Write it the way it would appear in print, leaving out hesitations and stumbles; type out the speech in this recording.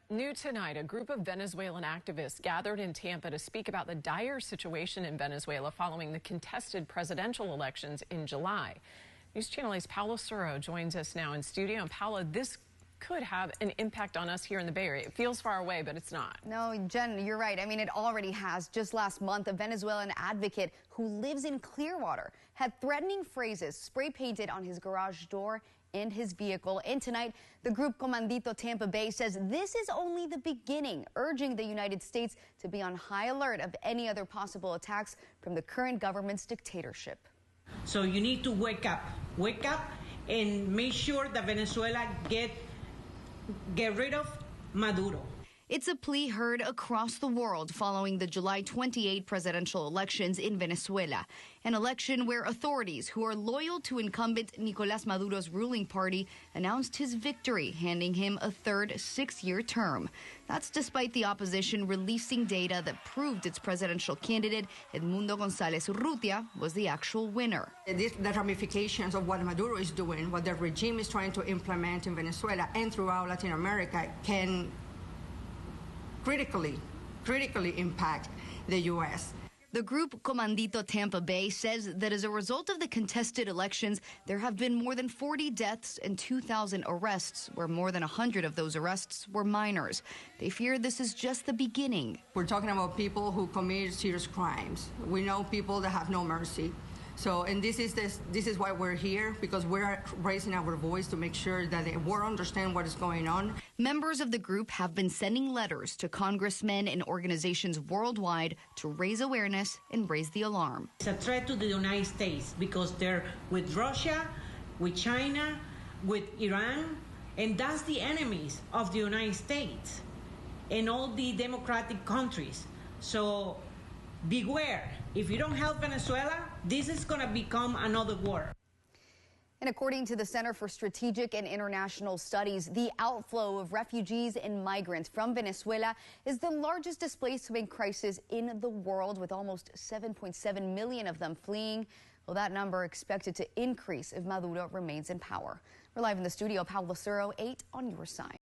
New tonight, a group of Venezuelan activists gathered in Tampa to speak about the dire situation in Venezuela following the contested presidential elections in July. News Channel 8's Paula Suro joins us now in studio. And Paula, this could have an impact on us here in the Bay Area. It feels far away, but it's not. No, Jen, you're right. I mean, it already has. Just last month, a Venezuelan advocate who lives in Clearwater had threatening phrases spray painted on his garage door and his vehicle. And tonight, the group Comandito Tampa Bay says this is only the beginning, urging the United States to be on high alert of any other possible attacks from the current government's dictatorship. So you need to wake up and make sure that Venezuela get rid of Maduro. It's a plea heard across the world following the July 28 presidential elections in Venezuela, an election where authorities who are loyal to incumbent Nicolas Maduro's ruling party announced his victory, handing him a third six-year term. That's despite the opposition releasing data that proved its presidential candidate, Edmundo González Urrutia, was the actual winner. The ramifications of what Maduro is doing, what the regime is trying to implement in Venezuela and throughout Latin America can critically impact the U.S. The group Comandito Tampa Bay says that as a result of the contested elections, there have been more than 40 deaths and 2,000 arrests, where more than 100 of those arrests were minors. They fear this is just the beginning. We're talking about people who commit serious crimes. We know people that have no mercy. So, and this is why we're here, because we're raising our voice to make sure that the world understands what is going on. Members of the group have been sending letters to congressmen and organizations worldwide to raise awareness and raise the alarm. It's a threat to the United States because they're with Russia, with China, with Iran, and that's the enemies of the United States and all the democratic countries. So beware, if you don't help Venezuela, this is going to become another war. And according to the Center for Strategic and International Studies, the outflow of refugees and migrants from Venezuela is the largest displacement crisis in the world, with almost 7.7 million of them fleeing. Well, that number expected to increase if Maduro remains in power. We're live in the studio. Paula Suro, 8 on your side.